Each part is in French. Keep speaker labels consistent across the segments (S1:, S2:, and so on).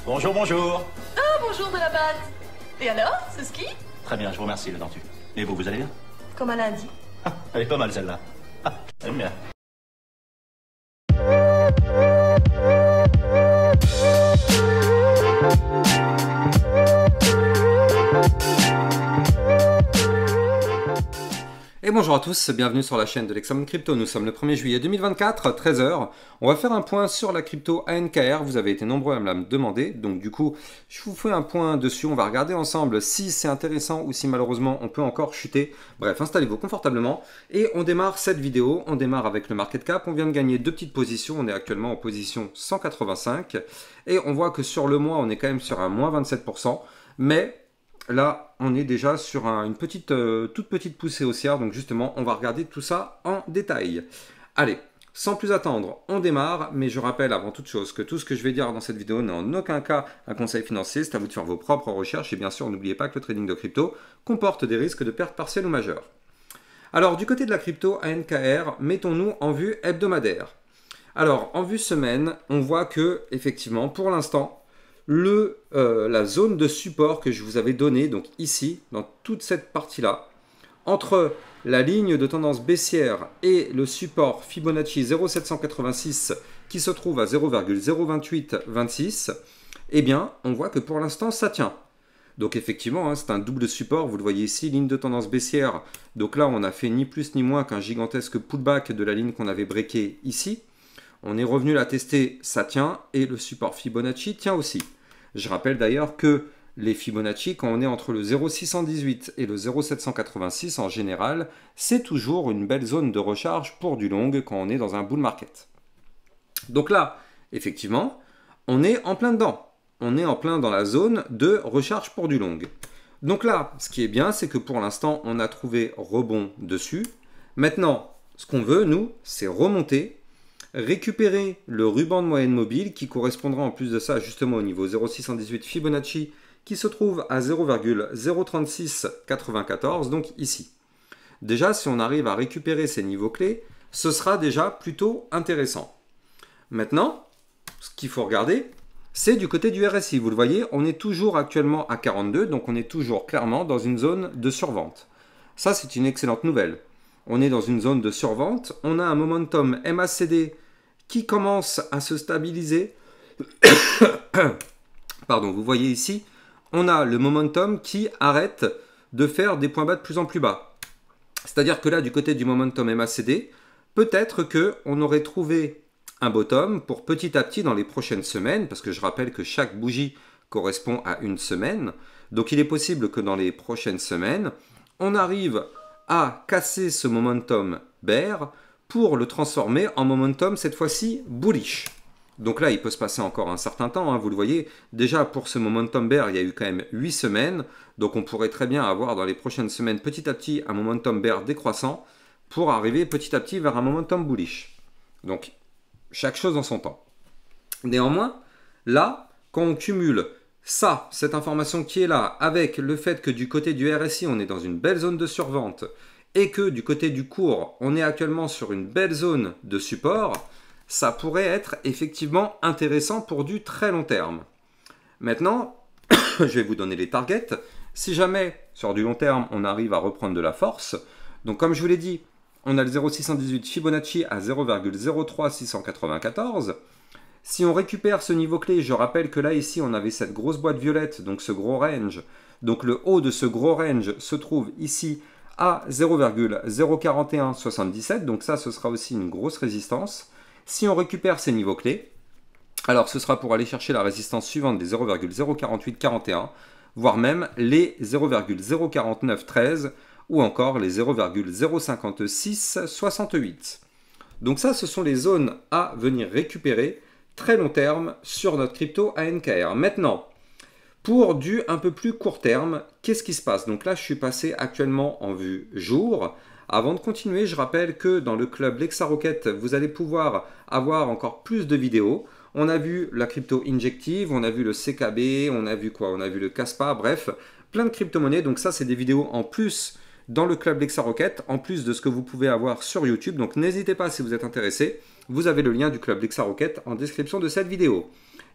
S1: Bonjour, bonjour.
S2: Ah, bonjour de la batte. Et alors, ce ski?
S1: Très bien, je vous remercie, le dentu. Et vous, vous allez bien?
S2: Comme un lundi.
S1: Ah, elle est pas mal, celle-là. Ah, j'aime bien.
S3: Et bonjour à tous, bienvenue sur la chaîne de l'Examen Crypto. Nous sommes le 1er juillet 2024, 13 h. On va faire un point sur la crypto ANKR. Vous avez été nombreux à me la demander, donc du coup, je vous fais un point dessus. On va regarder ensemble si c'est intéressant ou si malheureusement on peut encore chuter. Bref, installez-vous confortablement et on démarre cette vidéo. On démarre avec le market cap. On vient de gagner deux petites positions. On est actuellement en position 185 et on voit que sur le mois, on est quand même sur un moins 27%, mais là, on est déjà sur une toute petite poussée haussière, donc justement, on va regarder tout ça en détail. Allez, sans plus attendre, on démarre, mais je rappelle avant toute chose que tout ce que je vais dire dans cette vidéo n'est en aucun cas un conseil financier, c'est à vous de faire vos propres recherches, et bien sûr, n'oubliez pas que le trading de crypto comporte des risques de perte partielle ou majeure. Alors, du côté de la crypto ANKR, mettons-nous en vue hebdomadaire. Alors, en vue semaine, on voit que, effectivement, pour l'instant, la zone de support que je vous avais donnée, donc ici, dans toute cette partie-là, entre la ligne de tendance baissière et le support Fibonacci 0,786 qui se trouve à 0,02826, eh bien, on voit que pour l'instant, ça tient. Donc effectivement, hein, c'est un double support, vous le voyez ici, ligne de tendance baissière. Donc là, on a fait ni plus ni moins qu'un gigantesque pullback de la ligne qu'on avait breaké ici. On est revenu la tester, ça tient, et le support Fibonacci tient aussi. Je rappelle d'ailleurs que les Fibonacci, quand on est entre le 0,618 et le 0,786 en général, c'est toujours une belle zone de recharge pour du long quand on est dans un bull market. Donc là, effectivement, on est en plein dedans. On est en plein dans la zone de recharge pour du long. Donc là, ce qui est bien, c'est que pour l'instant, on a trouvé rebond dessus. Maintenant, ce qu'on veut, nous, c'est remonter, récupérer le ruban de moyenne mobile qui correspondra en plus de ça justement au niveau 0,618 Fibonacci qui se trouve à 0,03694, donc ici. Déjà, si on arrive à récupérer ces niveaux clés, ce sera déjà plutôt intéressant. Maintenant, ce qu'il faut regarder, c'est du côté du RSI. Vous le voyez, on est toujours actuellement à 42, donc on est toujours clairement dans une zone de survente. Ça, c'est une excellente nouvelle. On est dans une zone de survente, on a un momentum MACD qui commence à se stabiliser. Pardon, vous voyez ici, on a le momentum qui arrête de faire des points bas de plus en plus bas. C'est-à-dire que là, du côté du momentum MACD, peut-être qu'on aurait trouvé un bottom pour petit à petit dans les prochaines semaines, parce que je rappelle que chaque bougie correspond à une semaine. Donc il est possible que dans les prochaines semaines, on arrive à casser ce momentum bear pour le transformer en momentum cette fois-ci bullish. Donc là, il peut se passer encore un certain temps, hein, vous le voyez. Déjà, pour ce momentum bear, il y a eu quand même 8 semaines. Donc on pourrait très bien avoir dans les prochaines semaines, petit à petit, un momentum bear décroissant pour arriver petit à petit vers un momentum bullish. Donc, chaque chose en son temps. Néanmoins, là, quand on cumule ça, cette information qui est là, avec le fait que du côté du RSI, on est dans une belle zone de survente, et que du côté du cours, on est actuellement sur une belle zone de support, ça pourrait être effectivement intéressant pour du très long terme. Maintenant, je vais vous donner les targets. Si jamais, sur du long terme, on arrive à reprendre de la force, donc comme je vous l'ai dit, on a le 0,618 Fibonacci à 0,03694. Si on récupère ce niveau clé, je rappelle que là, ici, on avait cette grosse boîte violette, donc ce gros range. Donc le haut de ce gros range se trouve ici à 0,04177. Donc ça, ce sera aussi une grosse résistance. Si on récupère ces niveaux clés, alors ce sera pour aller chercher la résistance suivante des 0,04841, voire même les 0,04913 ou encore les 0,05668. Donc ça, ce sont les zones à venir récupérer très long terme sur notre crypto ANKR. Maintenant, pour du un peu plus court terme, qu'est-ce qui se passe? Donc là, je suis passé actuellement en vue jour. Avant de continuer, je rappelle que dans le club Lexa Rocket, vous allez pouvoir avoir encore plus de vidéos. On a vu la crypto injective, on a vu le CKB, on a vu quoi? On a vu le Kaspa, bref, plein de crypto-monnaies. Donc ça, c'est des vidéos en plus dans le club LexaRocket, en plus de ce que vous pouvez avoir sur YouTube. Donc n'hésitez pas si vous êtes intéressé, vous avez le lien du club LexaRocket en description de cette vidéo.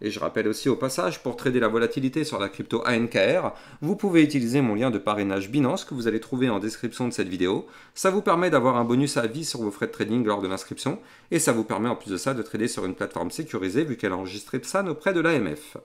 S3: Et je rappelle aussi au passage, pour trader la volatilité sur la crypto ANKR, vous pouvez utiliser mon lien de parrainage Binance que vous allez trouver en description de cette vidéo. Ça vous permet d'avoir un bonus à vie sur vos frais de trading lors de l'inscription. Et ça vous permet en plus de ça de trader sur une plateforme sécurisée vu qu'elle a enregistré PSAN auprès de l'AMF.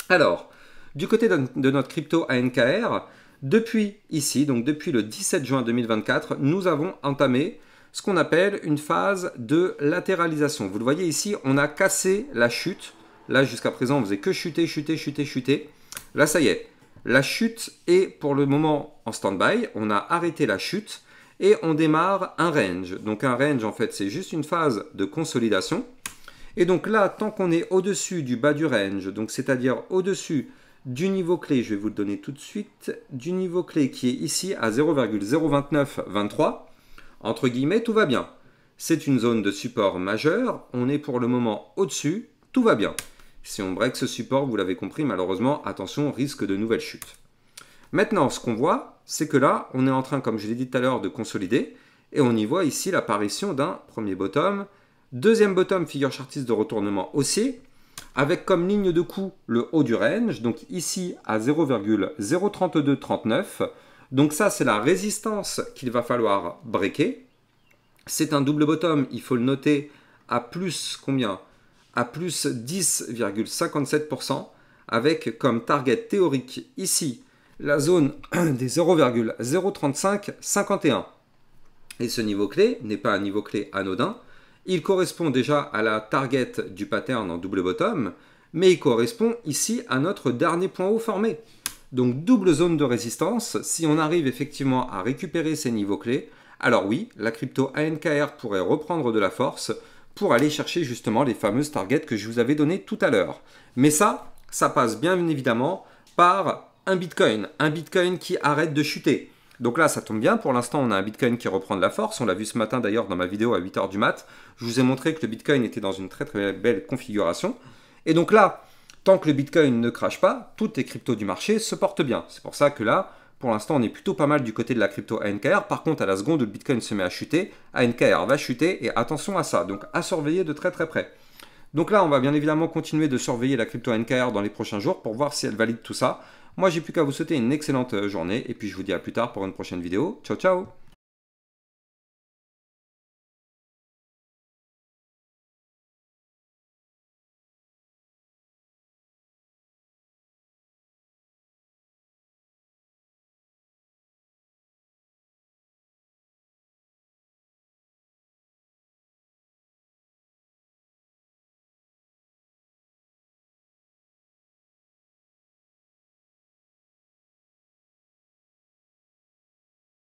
S3: Alors, du côté de notre crypto ANKR, depuis ici, donc depuis le 17 juin 2024, nous avons entamé ce qu'on appelle une phase de latéralisation. Vous le voyez ici, on a cassé la chute. Là, jusqu'à présent, on faisait que chuter, chuter, chuter, chuter. Là, ça y est. La chute est pour le moment en stand-by. On a arrêté la chute et on démarre un range. Donc, un range, en fait, c'est juste une phase de consolidation. Et donc là, tant qu'on est au-dessus du bas du range, donc c'est-à-dire au-dessus du niveau clé, je vais vous le donner tout de suite, du niveau clé qui est ici à 0,02923, entre guillemets, tout va bien. C'est une zone de support majeure. On est pour le moment au-dessus. Tout va bien. Si on break ce support, vous l'avez compris, malheureusement, attention, risque de nouvelles chutes. Maintenant, ce qu'on voit, c'est que là, on est en train, comme je l'ai dit tout à l'heure, de consolider. Et on y voit ici l'apparition d'un premier bottom. Deuxième bottom, figure chartiste de retournement haussier, avec comme ligne de coup le haut du range. Donc ici, à 0,03239. Donc ça, c'est la résistance qu'il va falloir breaker. C'est un double bottom, il faut le noter, à plus combien ? À plus 10,57%, avec comme target théorique ici la zone des 0,03551. Et ce niveau clé n'est pas un niveau clé anodin, il correspond déjà à la target du pattern en double bottom, mais il correspond ici à notre dernier point haut formé. Donc double zone de résistance, si on arrive effectivement à récupérer ces niveaux clés, alors oui, la crypto ANKR pourrait reprendre de la force, pour aller chercher justement les fameuses targets que je vous avais données tout à l'heure. Mais ça passe bien évidemment par un Bitcoin qui arrête de chuter. Donc là, ça tombe bien, pour l'instant, on a un Bitcoin qui reprend de la force. On l'a vu ce matin d'ailleurs dans ma vidéo à 8h du mat. Je vous ai montré que le Bitcoin était dans une très très belle configuration. Et donc là, tant que le Bitcoin ne crache pas, toutes les cryptos du marché se portent bien. C'est pour ça que là, pour l'instant, on est plutôt pas mal du côté de la crypto ANKR. Par contre, à la seconde où le Bitcoin se met à chuter, ANKR va chuter et attention à ça. Donc, à surveiller de très très près. Donc là, on va bien évidemment continuer de surveiller la crypto ANKR dans les prochains jours pour voir si elle valide tout ça. Moi, j'ai plus qu'à vous souhaiter une excellente journée et puis je vous dis à plus tard pour une prochaine vidéo. Ciao, ciao!